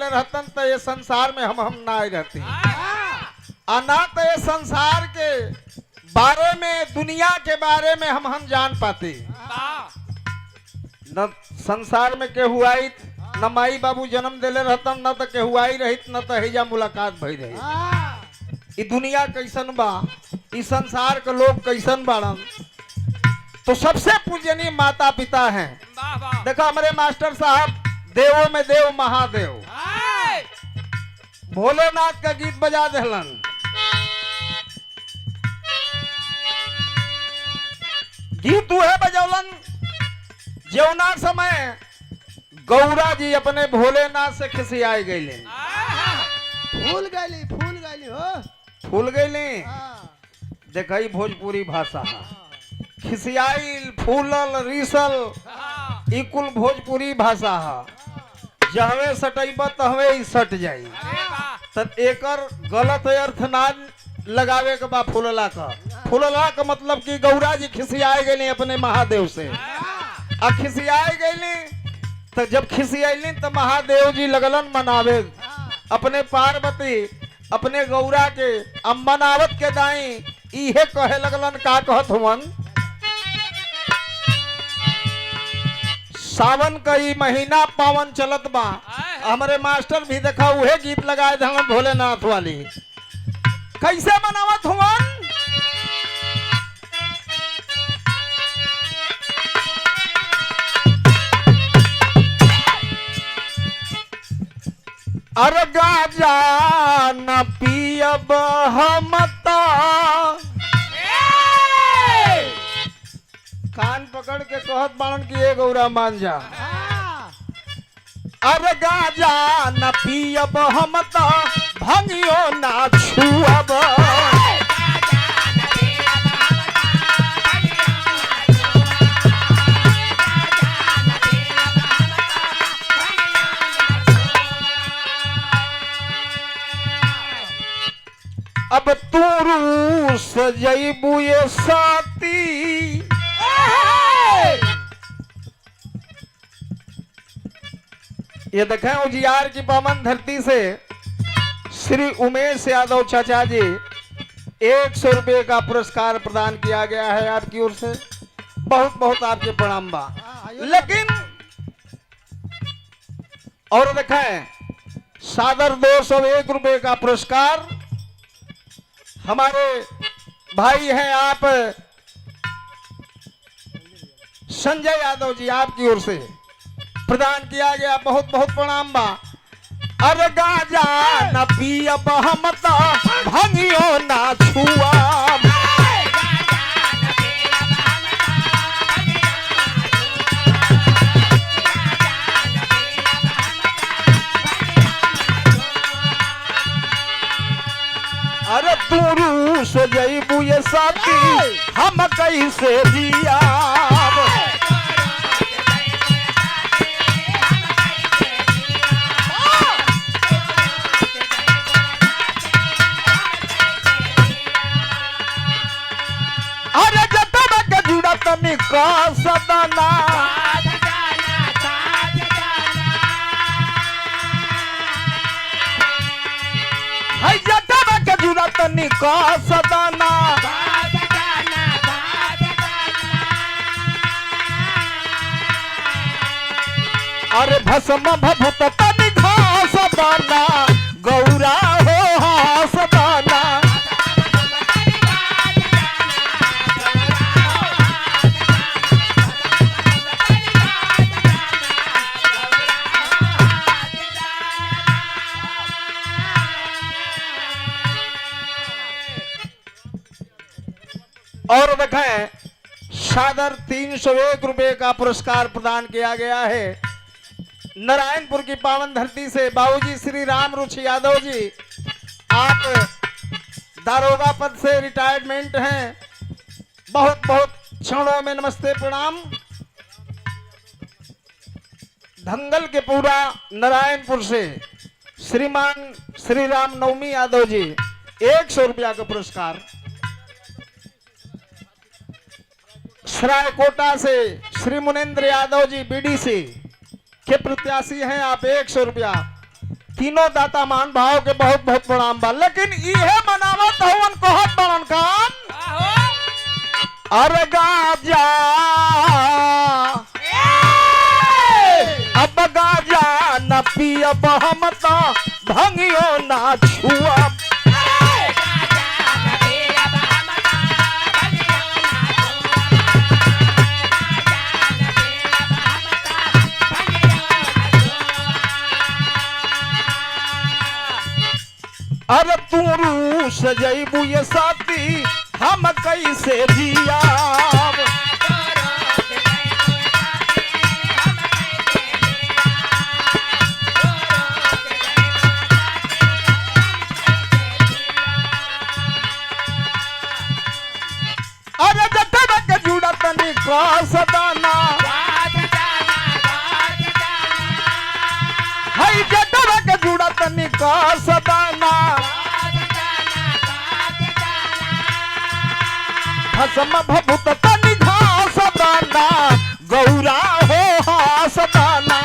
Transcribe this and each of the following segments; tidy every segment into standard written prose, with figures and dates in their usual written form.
देले रहतन तो ये संसार में हम ना रहते, ना तो ये संसार के बारे में, दुनिया के बारे में हम जान पाते। न संसार में केहू आई, न माई बाबू जन्म देले रहतन, न तो केहू आई रहित, न तो हैजा मुलाकात भई रही। दुनिया कैसन बा, इस संसार के लोग कैसन बाड़न, तो सबसे पूजनीय माता पिता हैं। देखो हमारे मास्टर साहब देवों में देव महादेव भोलेनाथ का गीत बजा देलन। गीत वह बजौलन जौना समय गौरा जी अपने भोलेनाथ से खिसियाई गईले, फूल गईले। देखई भोजपुरी भाषा खिसियाइल, फूलल, रीसल, ई कुल भोजपुरी भाषा है। जहवे सटैब तहवे ही सट जाई। तब एकर गलत अर्थ ना लगावे के बा। फूलला का मतलब कि गौरा जी खिसियाए गए अपने महादेव से। अब खिसियाए गए तो जब खिसियाइली तो महादेव जी लगलन मनावे अपने पार्वती, अपने गौरा के। अब मनावत के दाई इहे कहे लगलन, का कहत हुवन, सावन का ही महीना पावन चलत बा। हमारे मास्टर भी देखा उहे गीत लगाए थे भोलेनाथ वाली। कैसे मनावत हुवन, अरे गाजा न पियब हम कान पकड़ के कहत बाड़न की ए गौरा मान जा। अरे गाजा न पियब हम तो भंगियो ना छुअब। अब तू रूस जइबू ये साथी, ये देखें उजियार की पावन धरती से श्री उमेश यादव चाचा जी 100 रुपये का पुरस्कार प्रदान किया गया है आपकी ओर से। बहुत बहुत आपके प्रणाम बा। लेकिन और देखें सादर 201 रुपये का पुरस्कार हमारे भाई हैं आप संजय यादव जी, आपकी ओर से प्रदान किया गया। बहुत बहुत प्रणाम बा। अरे गाजा न पियब हम तो भंगियो ना छुअब। अरे तू रूस जइबू ये साथी, हम कैसे जियाब। अरे जतन के जुड़ा तनी का सदना, है जतन के जुड़ा तनी का सदना। अरे भस्म भभूत तनी घास दाना, गौरा हो हास दाना। और देखें सादर 301 रुपये का पुरस्कार प्रदान किया गया है नारायणपुर की पावन धरती से बाबूजी श्री राम रुचि यादव जी। आप दारोगा पद से रिटायरमेंट हैं। बहुत बहुत क्षणों में नमस्ते प्रणाम। धंगल के पूरा नारायणपुर से श्रीमान श्री राम नवमी यादव जी 100 रुपया का पुरस्कार। सरायकोटा से श्री मुनेन्द्र यादव जी बीडीसी के प्रत्याशी हैं आप 100 रुपया। तीनों दाता मान भाव के बहुत बहुत प्रणाम बा। लेकिन इहे मनावत हवन कहत बड़न काम अरे गाजा अब गाजा न पियब हम तो भंगियो ना छुअब। अरे तू रूस जइबू ये साथी हम कैसे जियाब। अरे जटवा के जुड़ा तनी का सदाना हई जटवा के जुड़ा तनी का सदाना भस्म भभूत तनि घास दाना गौरा हो हास दाना।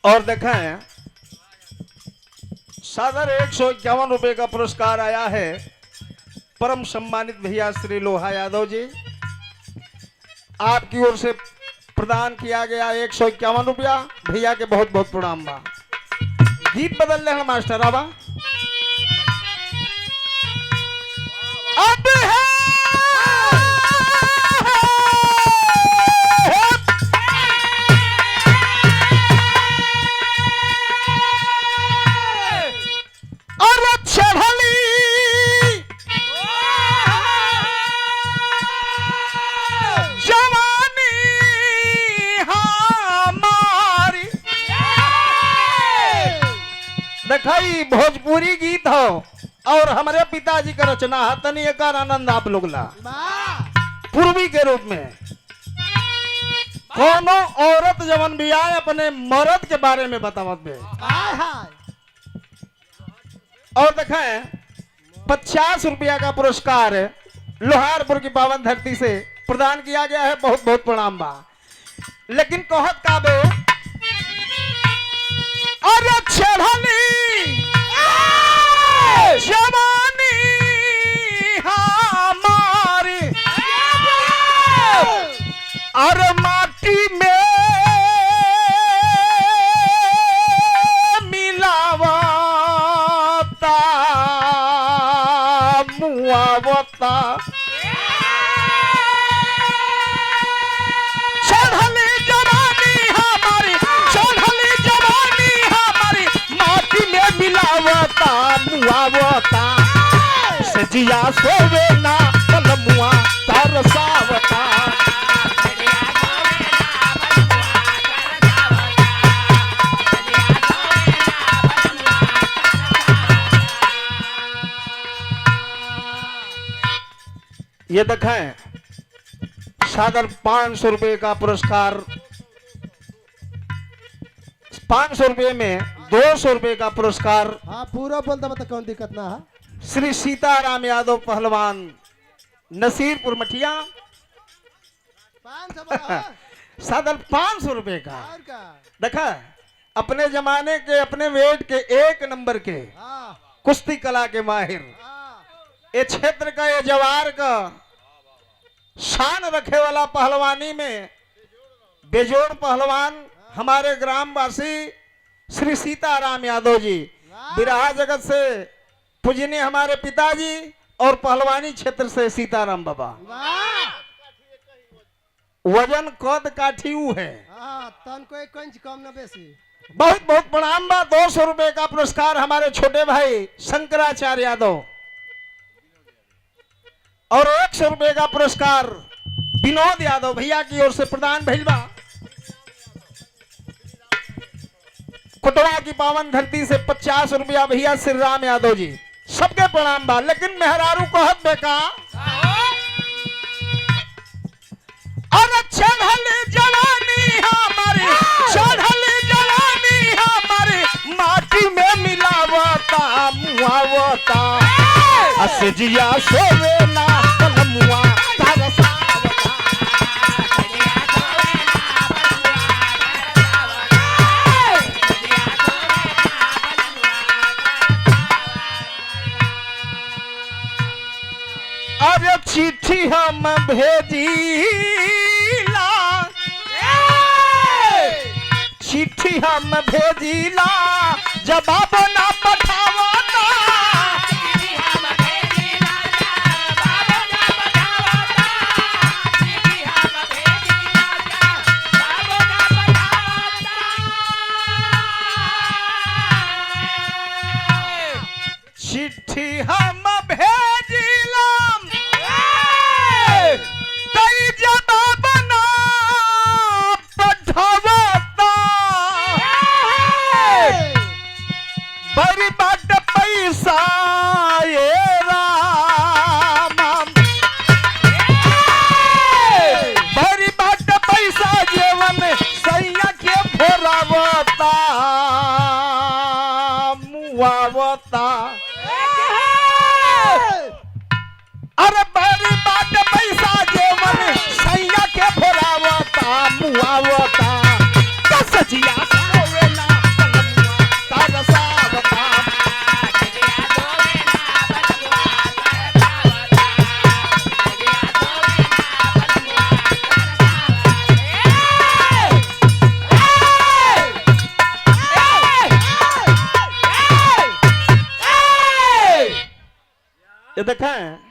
और देखें सादर 151 रुपए का पुरस्कार आया है परम सम्मानित भैया श्री लोहा यादव जी, आपकी ओर से प्रदान किया गया 151 रुपया। भैया के बहुत बहुत प्रणाम बा। गीत बदल रहे हैं मास्टर आबा। अब है दिखाई भोजपुरी गीत हो और हमारे पिताजी का रचना है। तनी एक आनंद आप लोग ला पूर्वी के रूप में कोनो औरत जवन भी आए अपने मर्द के बारे में बतावत बे। और देखें 50 रुपया का पुरस्कार लोहारपुर की पावन धरती से प्रदान किया गया है। बहुत बहुत प्रणाम बा। लेकिन कहत का बे अरे छेड़नी जवानी हमारी अरे माटी में मिलावता मुआवता सजिया सोवे ना कलमुआ तरसावता। ये देखें सादर 500 रुपए का पुरस्कार। 500 रुपए में 200 रुपए का पुरस्कार। हाँ पूरा बोलता मतलब कौन दिक्कत ना है। श्री सीताराम यादव पहलवान नसीरपुर मठिया 500 सादर 500 रुपए का। और का देखा अपने जमाने के अपने वेट के 1 नंबर के कुश्ती कला के माहिर ये क्षेत्र का ये जवार का शान रखे वाला पहलवानी में बेजोड़ पहलवान हमारे ग्रामवासी श्री सीताराम यादव जी बिरहा जगत से पूजनीय हमारे पिताजी और पहलवानी क्षेत्र से सीताराम बाबा। वजन कद काठी है तन को एक कंच कम न बेसी। बहुत बहुत प्रणाम बा। 200 रुपए का पुरस्कार हमारे छोटे भाई शंकराचार्य यादव और 100 रुपए का पुरस्कार विनोद यादव भैया की ओर से प्रदान भइल बा। कुटवा की पावन धरती से 50 रुपया भैया श्री राम यादव जी सबके प्रणाम बा, लेकिन मेहरारू कहत बेका अरे चढ़ल जवानी हमारी, चढ़ल जवानी हमारी माटी में मिलावता मुआवता असजिया सोवे ना कलमुआ तरसावता। अरे चिट्ठी हम भेजीला, चिट्ठी हम भेजीला जवाब ना पठावता। चिट्ठी हम भेजिलम तई जवाब ना पठावता। बड़ी बात पैसा ये राम, बड़ी बात पैसा जीवन सैया के भोरावता मुआवता। अरे बड़ी बात पैसा जेवन सैया के भोरावता मुआवता कसजिया सोवे ना कलमुआ तरसावता। ये देखें